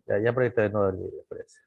Ya proyecté de nuevo el video, parece.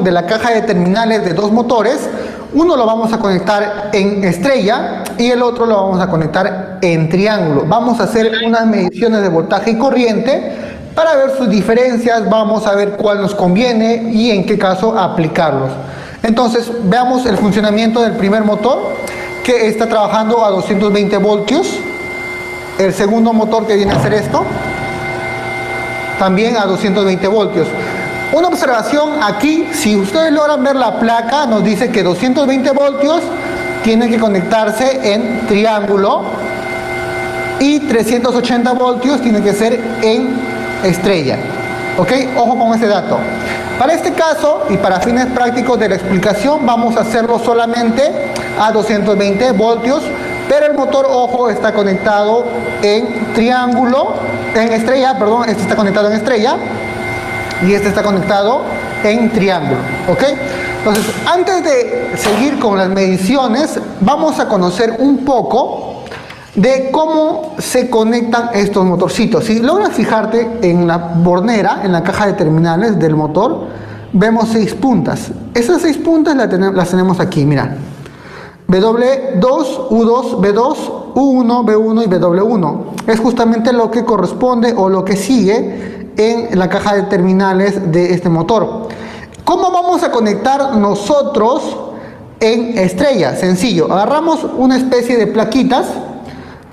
De la caja de terminales de dos motores, uno lo vamos a conectar en estrella y el otro lo vamos a conectar en triángulo. Vamos a hacer unas mediciones de voltaje y corriente para ver sus diferencias, vamos a ver cuál nos conviene y en qué caso aplicarlos. Entonces veamos el funcionamiento del primer motor, que está trabajando a 220 voltios. El segundo motor, que viene a hacer esto, también a 220 voltios. Una observación aquí, si ustedes logran ver la placa, nos dice que 220 voltios tiene que conectarse en triángulo y 380 voltios tiene que ser en estrella. ¿Ok? Ojo con ese dato. Para este caso y para fines prácticos de la explicación, vamos a hacerlo solamente a 220 voltios, pero el motor, ojo, está conectado en triángulo, en estrella, perdón, este está conectado en estrella. Y este está conectado en triángulo, ¿ok? Entonces, antes de seguir con las mediciones, vamos a conocer un poco de cómo se conectan estos motorcitos. Si logras fijarte en la bornera, en la caja de terminales del motor, vemos 6 puntas. Esas 6 puntas las tenemos aquí, mira. W2, U2, B2, U1, B1 y W1. Es justamente lo que corresponde o lo que sigue en la caja de terminales de este motor. ¿Cómo vamos a conectar nosotros en estrella? Sencillo, agarramos una especie de plaquitas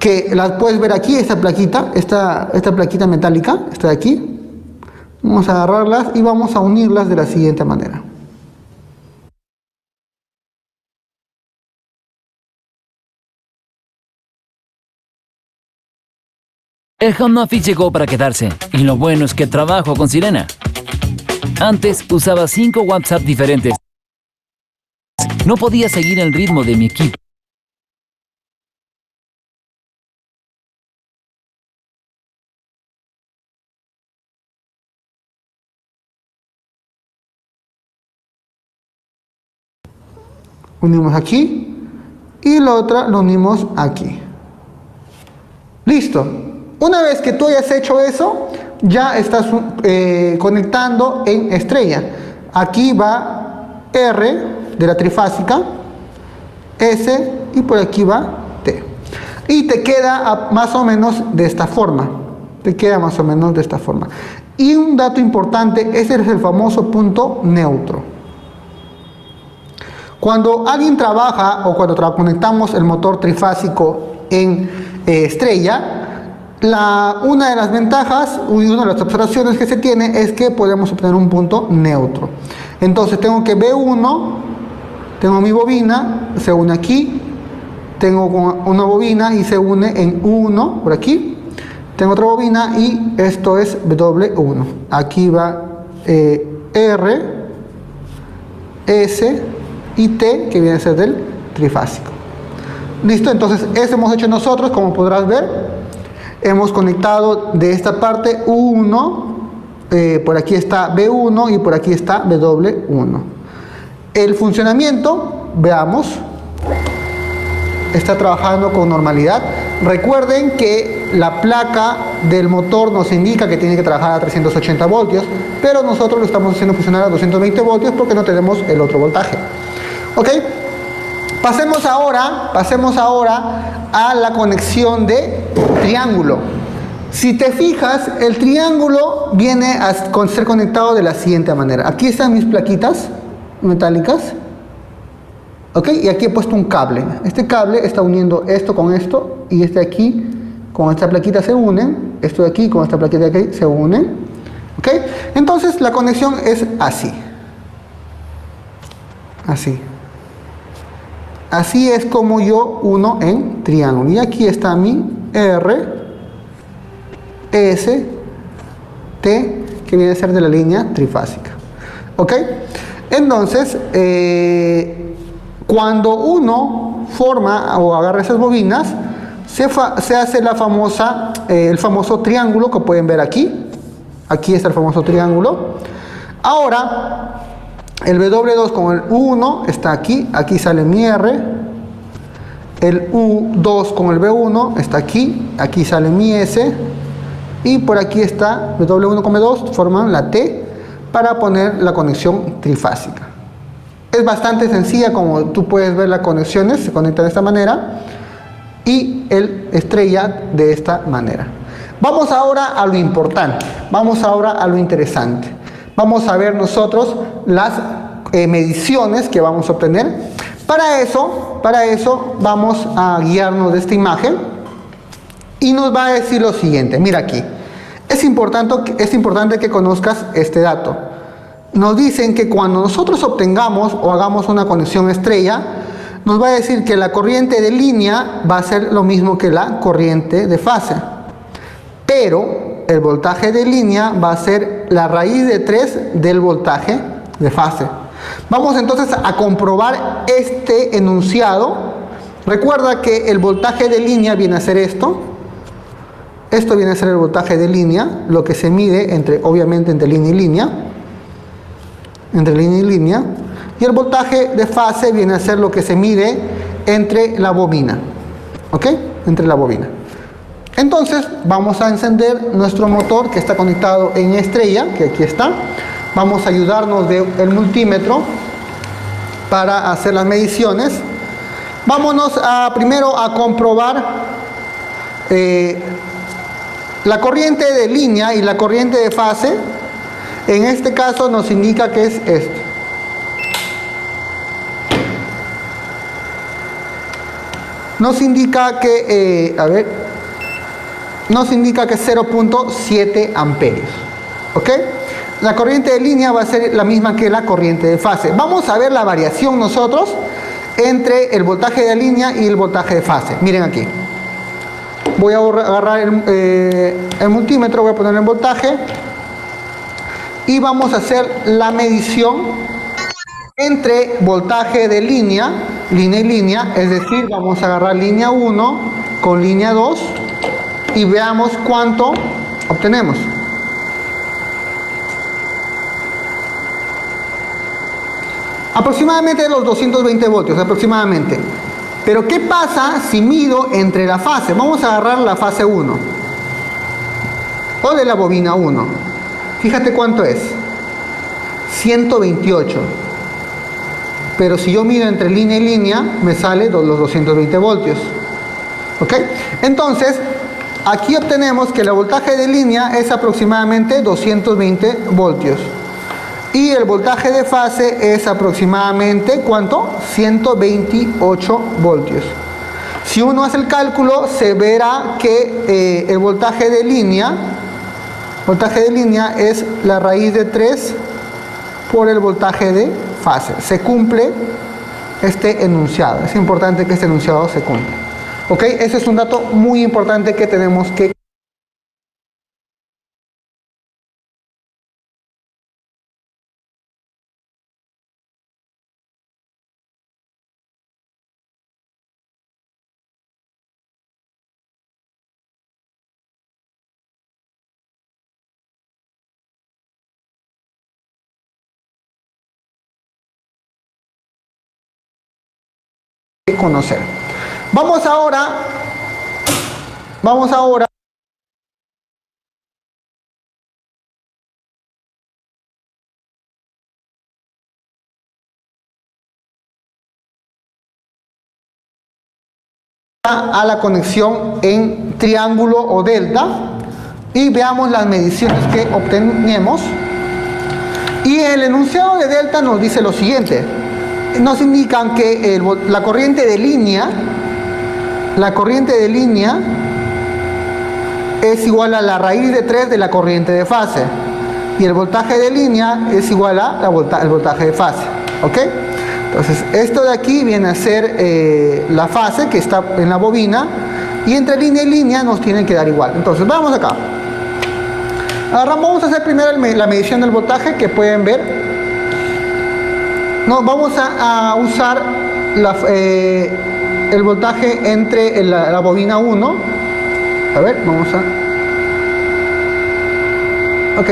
que las puedes ver aquí, esta plaquita, esta plaquita metálica, está de aquí. Vamos a agarrarlas y vamos a unirlas de la siguiente manera. El home office llegó para quedarse, y lo bueno es que trabajo con Sirena. Antes usaba 5 WhatsApp diferentes. No podía seguir el ritmo de mi equipo. Unimos aquí y la otra lo unimos aquí. Listo. Una vez que tú hayas hecho eso, ya estás conectando en estrella. Aquí va R de la trifásica, S y por aquí va T. Y te queda más o menos de esta forma. Te queda más o menos de esta forma. Y un dato importante, ese es el famoso punto neutro. Cuando alguien trabaja o cuando conectamos el motor trifásico en estrella, una de las ventajas y una de las observaciones que se tiene es que podemos obtener un punto neutro. Entonces tengo que B1, tengo mi bobina, se une aquí, tengo una bobina y se une en U1 por aquí, tengo otra bobina y esto es W1. Aquí va R, S y T, que viene a ser del trifásico. Listo, entonces eso hemos hecho nosotros, como podrás ver. Hemos conectado de esta parte U1, por aquí está B1 y por aquí está W1. El funcionamiento, veamos, está trabajando con normalidad. Recuerden que la placa del motor nos indica que tiene que trabajar a 380 voltios, pero nosotros lo estamos haciendo funcionar a 220 voltios porque no tenemos el otro voltaje. ¿Ok? Pasemos ahora a la conexión de triángulo. Si te fijas, el triángulo viene a ser conectado de la siguiente manera. Aquí están mis plaquitas metálicas. ¿Ok? Y aquí he puesto un cable. Este cable está uniendo esto con esto y este aquí con esta plaquita se unen. Esto de aquí con esta plaquita de aquí se unen. ¿Ok? Entonces la conexión es así. Así. Así es como yo uno en triángulo. Y aquí está mi R, S, T, que viene a ser de la línea trifásica. ¿Ok? Entonces, cuando uno forma o agarra esas bobinas, se hace el famoso triángulo que pueden ver aquí. Aquí está el famoso triángulo. Ahora, el W2 con el U1 está aquí. Aquí sale mi R. El U2 con el B1 está aquí. Aquí sale mi S. Y por aquí está W1 con B2, forman la T para poner la conexión trifásica. Es bastante sencilla, como tú puedes ver las conexiones, se conectan de esta manera y el estrella de esta manera. Vamos ahora a lo importante, vamos ahora a lo interesante. Vamos a ver nosotros las mediciones que vamos a obtener. Para eso vamos a guiarnos de esta imagen y nos va a decir lo siguiente. Mira aquí, es importante que conozcas este dato. Nos dicen que cuando nosotros obtengamos o hagamos una conexión estrella, nos va a decir que la corriente de línea va a ser lo mismo que la corriente de fase. Pero el voltaje de línea va a ser la raíz de 3 del voltaje de fase. Vamos entonces a comprobar este enunciado. Recuerda que el voltaje de línea viene a ser esto. Esto viene a ser el voltaje de línea, lo que se mide obviamente entre línea y línea. Entre línea y línea. Y el voltaje de fase viene a ser lo que se mide entre la bobina. ¿Ok? Entre la bobina. Entonces vamos a encender nuestro motor que está conectado en estrella, que aquí está. Vamos a ayudarnos del multímetro para hacer las mediciones. Vámonos primero a comprobar la corriente de línea y la corriente de fase. En este caso nos indica que es esto. Nos indica que, nos indica que es 0.7 amperios. ¿Ok? La corriente de línea va a ser la misma que la corriente de fase. Vamos a ver la variación nosotros entre el voltaje de línea y el voltaje de fase. Miren aquí. Voy a agarrar el multímetro, voy a poner el voltaje y vamos a hacer la medición entre voltaje de línea y línea, es decir, vamos a agarrar línea 1 con línea 2 y veamos cuánto obtenemos. Aproximadamente los 220 voltios, aproximadamente. Pero ¿qué pasa si mido entre la fase? Vamos a agarrar la fase 1 o de la bobina 1. Fíjate cuánto es. 128. Pero si yo mido entre línea y línea, me sale los 220 voltios. ¿Ok? Entonces, aquí obtenemos que el voltaje de línea es aproximadamente 220 voltios. Y el voltaje de fase es aproximadamente, ¿cuánto? 128 voltios. Si uno hace el cálculo, se verá que el voltaje de línea es la raíz de 3 por el voltaje de fase. Se cumple este enunciado. Es importante que este enunciado se cumpla. ¿Ok? Ese es un dato muy importante que tenemos que conocer. Vamos ahora a la conexión en triángulo o delta y veamos las mediciones que obtenemos. Y el enunciado de delta nos dice lo siguiente: nos indican que la corriente de línea es igual a la raíz de 3 de la corriente de fase, y el voltaje de línea es igual a el voltaje de fase. ¿Ok? Entonces, esto de aquí viene a ser la fase que está en la bobina, y entre línea y línea nos tienen que dar igual. Entonces, vamos acá. Ahora vamos a hacer primero la medición del voltaje, que pueden ver. Vamos a usar el voltaje entre la bobina 1. A ver, vamos a... Ok.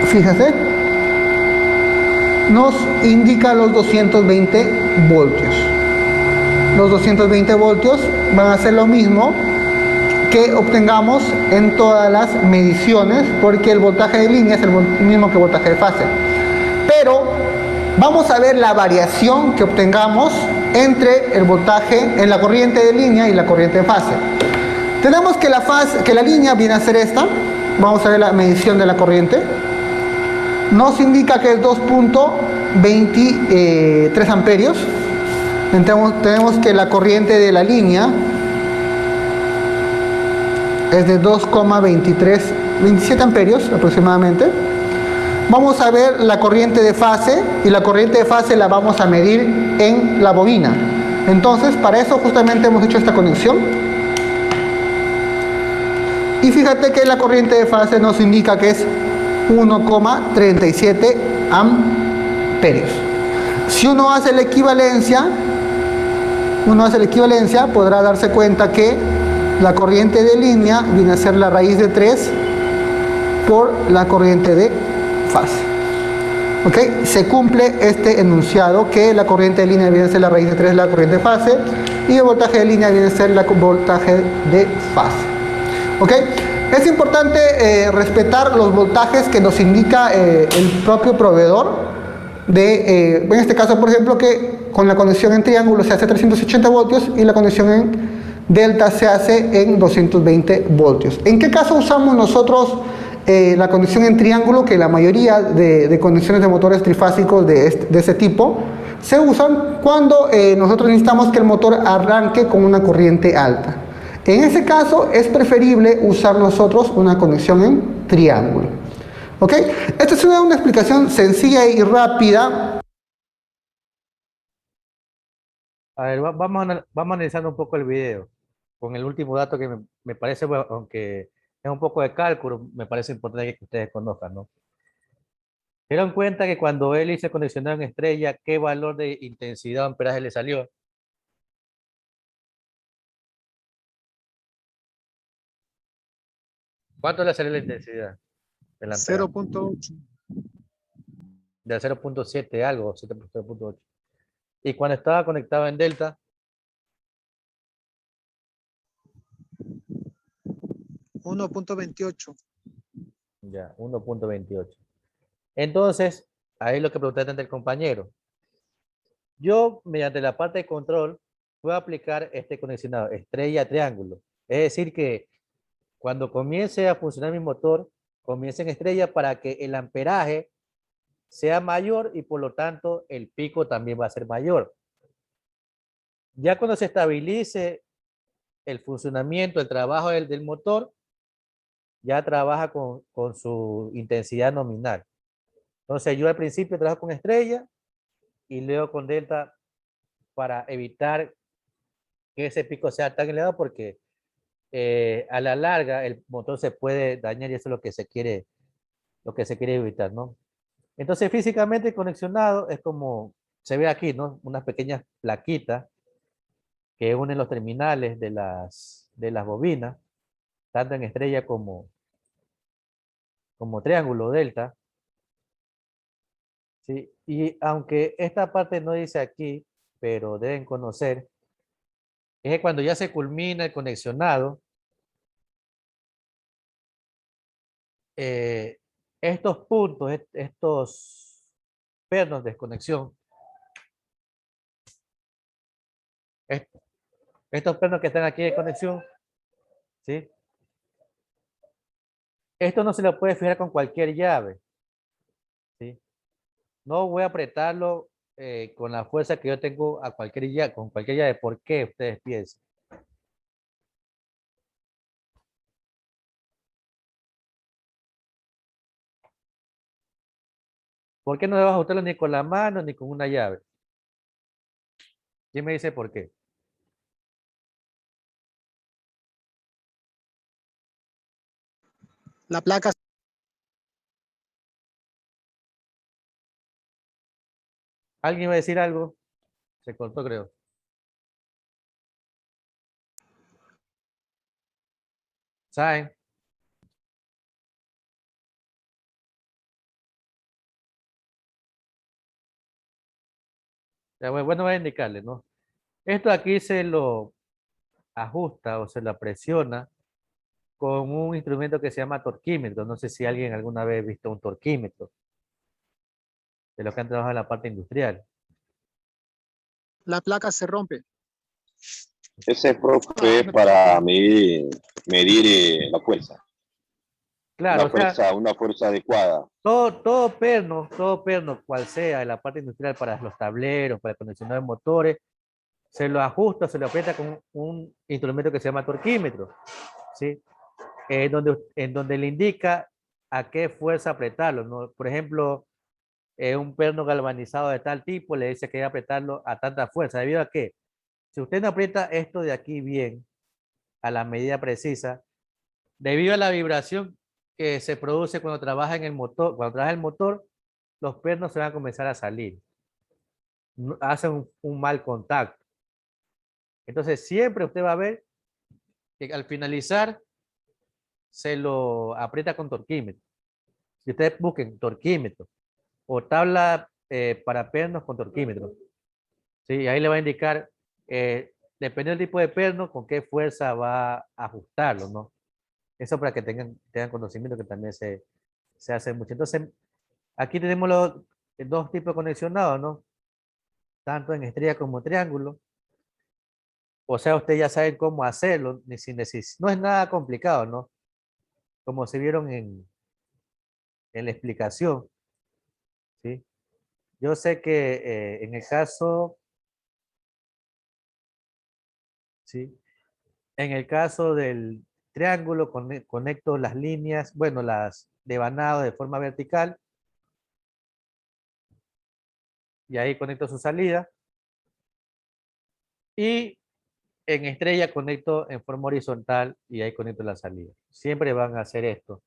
Fíjate. Nos indica los 220 voltios. Los 220 voltios van a ser lo mismo que obtengamos en todas las mediciones, porque el voltaje de línea es el mismo que el voltaje de fase. Pero vamos a ver la variación que obtengamos entre el voltaje en la corriente de línea y la corriente de fase. Tenemos que la línea viene a ser esta. Vamos a ver la medición de la corriente. Nos indica que es 2.23 amperios. Tenemos que la corriente de la línea es de 2,27 amperios aproximadamente. Vamos a ver la corriente de fase, y la corriente de fase la vamos a medir en la bobina. Entonces, para eso justamente hemos hecho esta conexión. Y fíjate que la corriente de fase nos indica que es 1,37 amperios. Si uno hace la equivalencia, podrá darse cuenta que la corriente de línea viene a ser la raíz de 3 por la corriente de fase. ¿Ok? Se cumple este enunciado, que la corriente de línea viene a ser la raíz de 3 de la corriente de fase, y el voltaje de línea viene a ser el voltaje de fase. ¿Ok? Es importante respetar los voltajes que nos indica el propio proveedor. En este caso, por ejemplo, que con la conexión en triángulo se hace 380 voltios y la conexión en delta se hace en 220 voltios. ¿En qué caso usamos nosotros la conexión en triángulo? Que la mayoría de conexiones de motores trifásicos de ese tipo se usan cuando nosotros necesitamos que el motor arranque con una corriente alta. En ese caso es preferible usar nosotros una conexión en triángulo. ¿Ok? Esta es una explicación sencilla y rápida. A ver, vamos analizando un poco el video con el último dato que me parece, bueno, aunque es un poco de cálculo, me parece importante que ustedes conozcan, ¿no? Se dieron cuenta que cuando Eli se conexionó en estrella, ¿qué valor de intensidad o amperaje le salió? ¿Cuánto le salió la intensidad del amperaje? 0.8. Del 0.7 algo, 0.8. Y cuando estaba conectado en delta, 1.28. ya, 1.28. Entonces, ahí lo que preguntaste ante el compañero. Yo, mediante la parte de control, puedo aplicar este conexionado estrella-triángulo. Es decir que cuando comience a funcionar mi motor, comience en estrella para que el amperaje sea mayor y por lo tanto el pico también va a ser mayor. Ya cuando se estabilice el funcionamiento, el trabajo del motor, ya trabaja con su intensidad nominal. Entonces yo al principio trabajo con estrella y luego con delta para evitar que ese pico sea tan elevado, porque a la larga el motor se puede dañar y eso es lo que se quiere evitar, ¿no? Entonces físicamente conexionado es como se ve aquí, ¿no? Unas pequeñas plaquitas que unen los terminales de las bobinas, tanto en estrella como triángulo delta. ¿sí? Y aunque esta parte no dice aquí, pero deben conocer, es que cuando ya se culmina el conexionado, eh, estos puntos, estos pernos de desconexión, est- estos pernos que están aquí de conexión, ¿sí? Esto no se lo puede fijar con cualquier llave, ¿sí? No voy a apretarlo con la fuerza que yo tengo a cualquier llave, con cualquier llave. ¿Por qué? Ustedes piensan. ¿Por qué no debo ajustarlo ni con la mano ni con una llave? ¿Quién me dice por qué? La placa. ¿Alguien va a decir algo? Se cortó, creo. ¿Saben? Ya, bueno, voy a indicarle, ¿no? Esto aquí se lo ajusta o se lo presiona con un instrumento que se llama torquímetro. No sé si alguien alguna vez ha visto un torquímetro, de los que han trabajado en la parte industrial. La placa se rompe. Ese profe es para medir la fuerza. Claro, o sea, Una fuerza adecuada. todo perno, cual sea, en la parte industrial para los tableros, para el condicionado de motores, se lo ajusta, se lo aprieta con un instrumento que se llama torquímetro, ¿sí? En donde le indica a qué fuerza apretarlo, ¿no? Por ejemplo, un perno galvanizado de tal tipo le dice que hay que apretarlo a tanta fuerza. ¿Debido a qué? Si usted no aprieta esto de aquí bien, a la medida precisa, debido a la vibración que se produce cuando trabaja en el motor, cuando trabaja el motor, los pernos se van a comenzar a salir. Hacen un mal contacto. Entonces, siempre usted va a ver que al finalizar se lo aprieta con torquímetro. Si ustedes busquen torquímetro o tabla para pernos con torquímetro, ¿sí? Ahí le va a indicar, dependiendo del tipo de perno, con qué fuerza va a ajustarlo, ¿no? Eso para que tengan conocimiento que también se hace mucho. Entonces, aquí tenemos los dos tipos de conexionados, ¿no? Tanto en estrella como triángulo. O sea, ustedes ya saben cómo hacerlo, ni sin no es nada complicado, ¿no? Como se vieron en la explicación, ¿sí? Yo sé que en el caso, ¿sí? En el caso del triángulo, conecto las líneas, bueno, las devanado de forma vertical, y ahí conecto su salida. Y en estrella conecto en forma horizontal y ahí conecto la salida. Siempre van a hacer esto.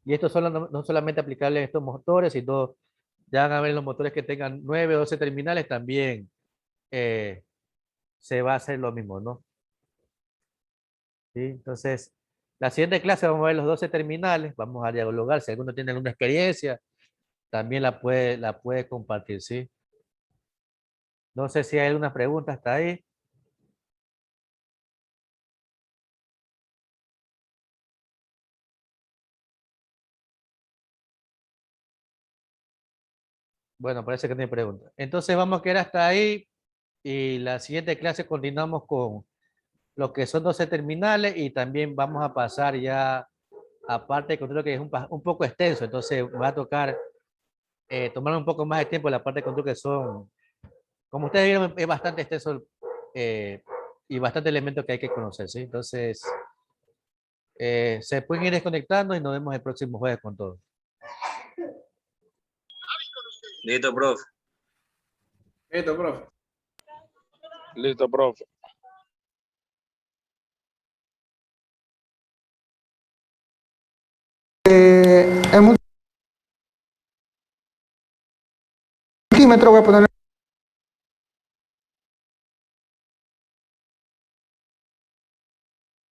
Y esto no solamente aplicable a estos motores, sino ya van a ver los motores que tengan 9 o 12 terminales, también se va a hacer lo mismo, ¿no? ¿Sí? Entonces, la siguiente clase vamos a ver los 12 terminales, vamos a dialogar. Si alguno tiene alguna experiencia, también la puede compartir, ¿sí? No sé si hay alguna pregunta hasta ahí. Bueno, parece que no hay pregunta. Entonces vamos a quedar hasta ahí y la siguiente clase continuamos con lo que son 12 terminales y también vamos a pasar ya aparte de control que es un poco extenso, entonces va a tocar tomar un poco más de tiempo la parte de control que son, como ustedes vieron, es bastante extenso y bastante elementos que hay que conocer, ¿sí? Entonces, se pueden ir desconectando y nos vemos el próximo jueves con todo. Listo, profe. Listo, profe. Listo, profe. El multímetro voy a poner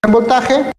en voltaje.